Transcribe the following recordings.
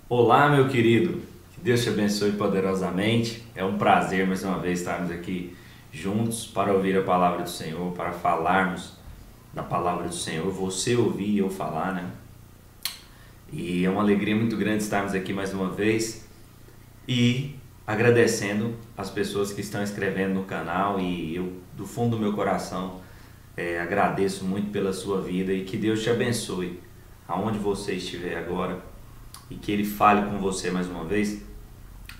Olá, meu querido, que Deus te abençoe poderosamente. É um prazer mais uma vez estarmos aqui juntos para ouvir a palavra do Senhor, para falarmos da palavra do Senhor, você ouvir e eu falar, né? E é uma alegria muito grande estarmos aqui mais uma vez e agradecendo as pessoas que estão escrevendo no canal, e eu, do fundo do meu coração, agradeço muito pela sua vida, e que Deus te abençoe aonde você estiver agora e que Ele fale com você mais uma vez.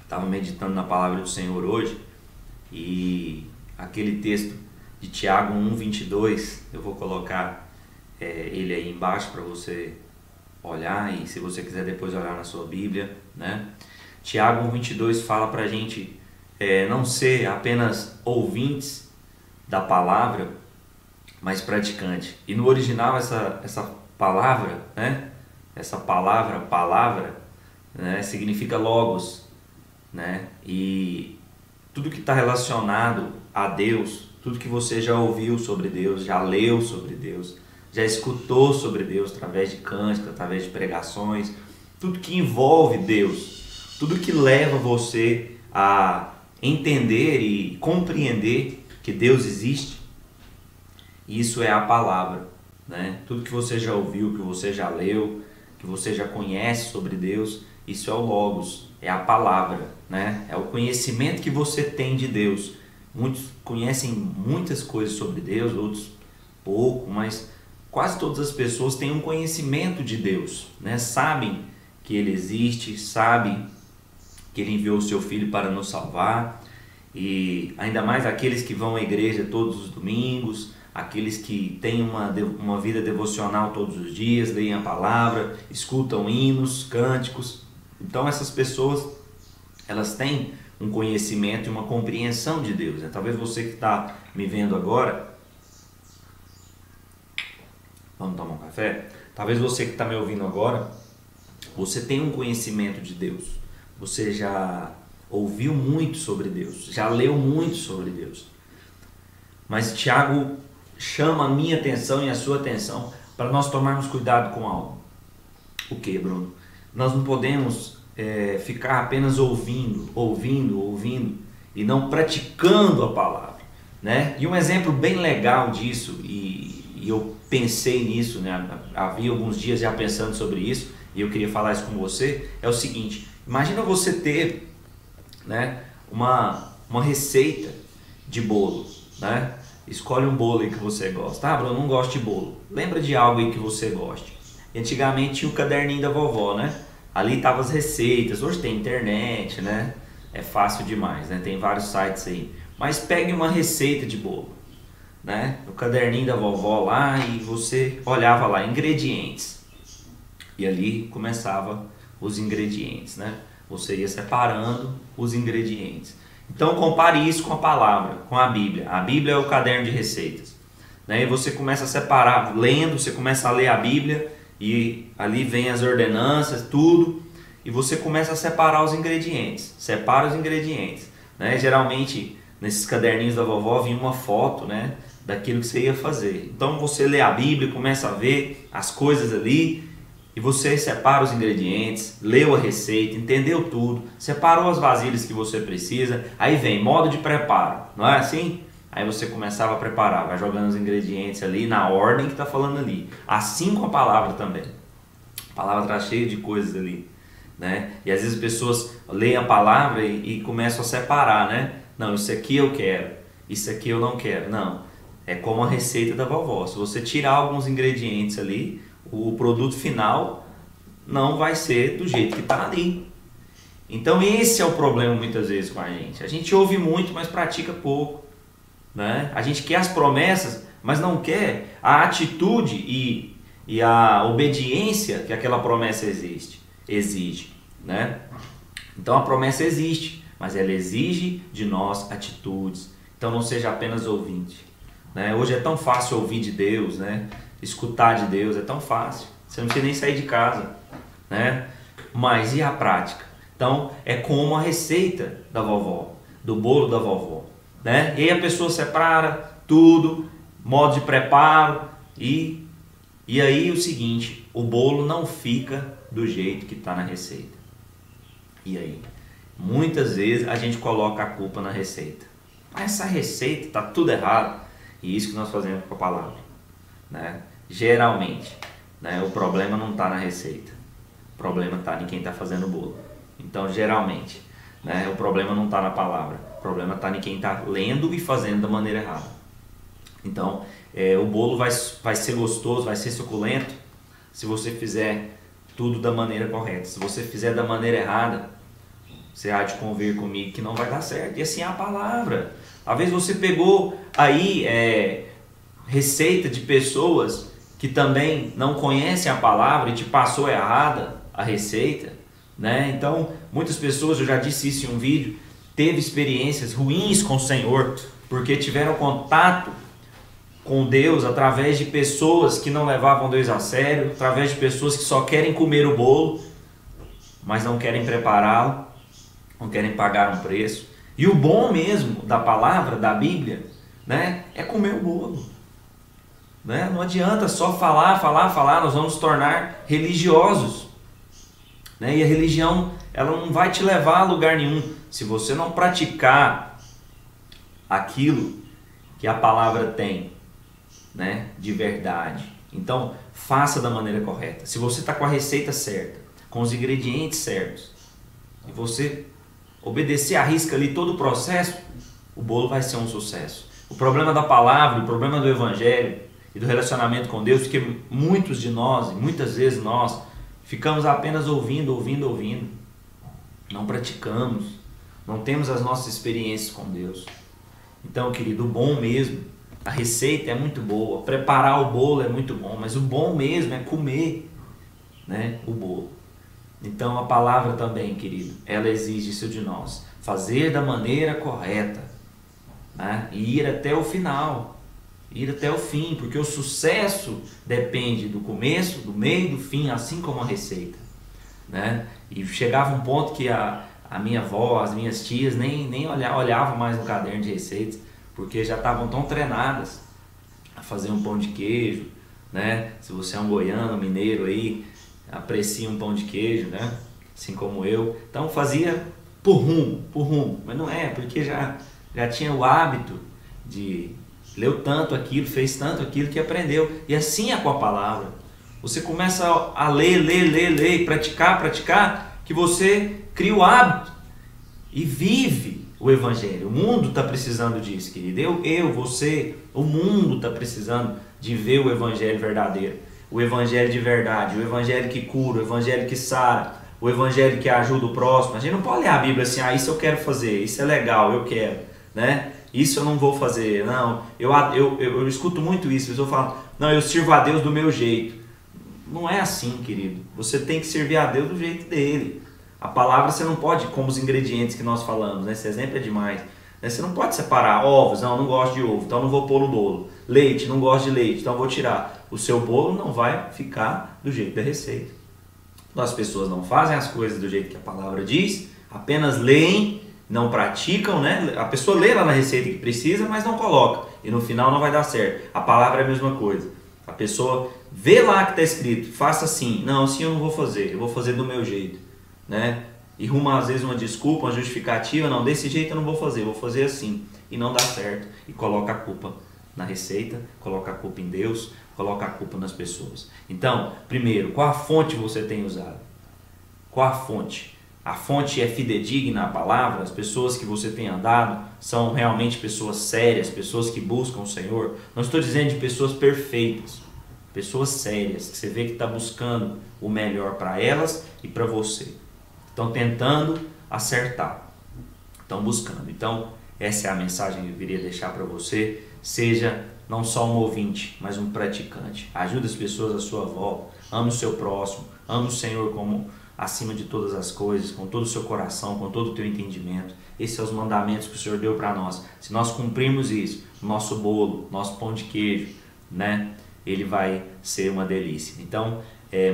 Estava meditando na palavra do Senhor hoje e aquele texto de Tiago 1:22, eu vou colocar ele aí embaixo para você olhar, e se você quiser depois olhar na sua Bíblia, né? Tiago 1:22 fala para a gente não ser apenas ouvintes da palavra, mas praticante. E no original essa palavra, né? Essa palavra, né, significa logos, né? E tudo que está relacionado a Deus, tudo que você já ouviu sobre Deus, já leu sobre Deus, já escutou sobre Deus através de cânticos, através de pregações, tudo que envolve Deus, tudo que leva você a entender e compreender que Deus existe, isso é a palavra, né? Tudo que você já ouviu, que você já leu, que você já conhece sobre Deus, isso é o Logos, é a palavra, né? É o conhecimento que você tem de Deus. Muitos conhecem muitas coisas sobre Deus, outros pouco, mas quase todas as pessoas têm um conhecimento de Deus, né? Sabem que Ele existe, sabem que Ele enviou o seu Filho para nos salvar, e ainda mais aqueles que vão à igreja todos os domingos, aqueles que têm uma vida devocional todos os dias, leem a palavra, escutam hinos, cânticos. Então essas pessoas, elas têm um conhecimento e uma compreensão de Deus, né? Talvez você que está me vendo agora, vamos tomar um café? Talvez você que está me ouvindo agora, você tem um conhecimento de Deus, você já ouviu muito sobre Deus, já leu muito sobre Deus. Mas Tiago chama a minha atenção e a sua atenção para nós tomarmos cuidado com algo. O que, Bruno? Nós não podemos ficar apenas ouvindo e não praticando a palavra, né? E um exemplo bem legal disso, e eu pensei nisso, né? Havia alguns dias já pensando sobre isso, e eu queria falar isso com você, é o seguinte: imagina você ter, né, uma receita de bolo, né? Escolhe um bolo aí que você gosta. Ah, Bruno, não gosto de bolo. Lembra de algo aí que você goste. Antigamente tinha o caderninho da vovó, né? Ali estavam as receitas. Hoje tem internet, né? É fácil demais, né? Tem vários sites aí. Mas pegue uma receita de bolo, né? O caderninho da vovó lá, e você olhava lá, ingredientes. E ali começava os ingredientes, né? Você ia separando os ingredientes. Então compare isso com a palavra, com a Bíblia. A Bíblia é o caderno de receitas, né? E você começa a separar, lendo, você começa a ler a Bíblia, e ali vem as ordenanças, tudo, e você começa a separar os ingredientes. Separa os ingredientes, né? Geralmente nesses caderninhos da vovó vinha uma foto, né, daquilo que você ia fazer. Então você lê a Bíblia, começa a ver as coisas ali, e você separa os ingredientes, leu a receita, entendeu tudo, separou as vasilhas que você precisa, aí vem modo de preparo, não é assim? Aí você começava a preparar, vai jogando os ingredientes ali na ordem que está falando ali. Assim com a palavra também. A palavra está cheia de coisas ali, né? E às vezes as pessoas leem a palavra e começam a separar, né? Não, isso aqui eu quero, isso aqui eu não quero. Não, é como a receita da vovó. Se você tirar alguns ingredientes ali, o produto final não vai ser do jeito que está ali. Então esse é o problema muitas vezes com a gente. A gente ouve muito, mas pratica pouco, né? A gente quer as promessas, mas não quer a atitude e a obediência que aquela promessa exige, né? Então a promessa existe, mas ela exige de nós atitudes. Então não seja apenas ouvinte, né? Hoje é tão fácil ouvir de Deus, né? Escutar de Deus é tão fácil, você não precisa nem sair de casa, né? Mas e a prática? Então é como a receita da vovó, do bolo da vovó, né? E aí a pessoa separa tudo, modo de preparo, e aí o seguinte: o bolo não fica do jeito que está na receita. E aí? Muitas vezes a gente coloca a culpa na receita. Mas essa receita está tudo errado. E isso que nós fazemos com a palavra, né? Geralmente, né, o problema não está na receita. O problema está em quem está fazendo o bolo. Então, geralmente, né, o problema não está na palavra. O problema está em quem está lendo e fazendo da maneira errada. Então, o bolo vai ser gostoso, vai ser suculento se você fizer tudo da maneira correta. Se você fizer da maneira errada, você há de convir comigo que não vai dar certo. E assim é a palavra. Às vezes você pegou aí receita de pessoas que também não conhecem a palavra e te passou errada a receita, né? Então, muitas pessoas, eu já disse isso em um vídeo, teve experiências ruins com o Senhor porque tiveram contato com Deus através de pessoas que não levavam Deus a sério, através de pessoas que só querem comer o bolo, mas não querem prepará-lo, não querem pagar um preço. E o bom mesmo da palavra, da Bíblia, né, é comer o bolo. Né? Não adianta só falar, nós vamos nos tornar religiosos. Né? E a religião, ela não vai te levar a lugar nenhum se você não praticar aquilo que a palavra tem, né, de verdade. Então, faça da maneira correta. Se você está com a receita certa, com os ingredientes certos, e você obedecer à risca ali todo o processo, o bolo vai ser um sucesso. O problema da palavra, o problema do evangelho e do relacionamento com Deus, porque muitos de nós, e muitas vezes nós, ficamos apenas ouvindo, não praticamos, não temos as nossas experiências com Deus. Então, querido, o bom mesmo, a receita é muito boa, preparar o bolo é muito bom, mas o bom mesmo é comer, né, o bolo. Então a palavra também, querido, ela exige isso de nós, fazer da maneira correta, né, e ir até o final, ir até o fim, porque o sucesso depende do começo, do meio, do fim, assim como a receita, né? E chegava um ponto que a minha avó, as minhas tias nem olhavam mais no caderno de receitas, porque já estavam tão treinadas a fazer um pão de queijo, né? Se você é um goiano, mineiro aí, aprecia um pão de queijo, né? Assim como eu. Então fazia por rumo, mas não é, porque já tinha o hábito de leu tanto aquilo, fez tanto aquilo que aprendeu. E assim é com a palavra. Você começa a ler, praticar, que você cria o hábito e vive o evangelho. O mundo está precisando disso, querido. Você, o mundo está precisando de ver o evangelho verdadeiro. O evangelho de verdade, o evangelho que cura, o evangelho que sara, o evangelho que ajuda o próximo. A gente não pode ler a Bíblia assim, isso eu quero fazer, isso é legal, eu quero, né? Isso eu não vou fazer, não. Eu escuto muito isso, as pessoas falam, não, eu sirvo a Deus do meu jeito. Não é assim, querido. Você tem que servir a Deus do jeito dele. A palavra você não pode, como os ingredientes que nós falamos, né? Esse exemplo é demais. Você não pode separar ovos, não gosto de ovo, então não vou pôr no bolo. Leite, não gosto de leite, então vou tirar. O seu bolo não vai ficar do jeito da receita. Então, as pessoas não fazem as coisas do jeito que a palavra diz, apenas leem, não praticam, né? A pessoa lê lá na receita que precisa, mas não coloca. E no final não vai dar certo. A palavra é a mesma coisa. A pessoa vê lá que está escrito, faça assim. Não, assim eu não vou fazer, eu vou fazer do meu jeito, né? E ruma às vezes uma desculpa, uma justificativa, não, desse jeito eu não vou fazer assim. E não dá certo. E coloca a culpa na receita, coloca a culpa em Deus, coloca a culpa nas pessoas. Então, primeiro, qual a fonte você tem usado? Qual a fonte? A fonte é fidedigna à palavra? As pessoas que você tem andado são realmente pessoas sérias, pessoas que buscam o Senhor? Não estou dizendo de pessoas perfeitas, pessoas sérias, que você vê que está buscando o melhor para elas e para você. Estão tentando acertar, estão buscando. Então, essa é a mensagem que eu queria deixar para você. Seja não só um ouvinte, mas um praticante. Ajude as pessoas à sua volta. Ame o seu próximo. Ame o Senhor como acima de todas as coisas, com todo o seu coração, com todo o teu entendimento. Esses são os mandamentos que o Senhor deu para nós. Se nós cumprirmos isso, nosso bolo, nosso pão de queijo, né, ele vai ser uma delícia. Então,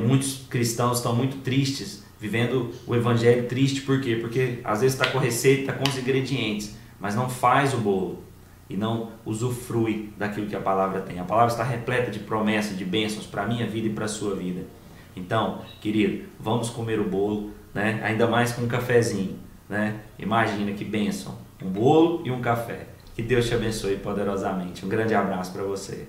muitos cristãos estão muito tristes, vivendo o evangelho triste. Por quê? Porque às vezes está com a receita, está com os ingredientes, mas não faz o bolo e não usufrui daquilo que a palavra tem. A palavra está repleta de promessas, de bênçãos para a minha vida e para a sua vida. Então, querido, vamos comer o bolo, né? Ainda mais com um cafezinho, né? Imagina que bênção, um bolo e um café. Que Deus te abençoe poderosamente. Um grande abraço para você.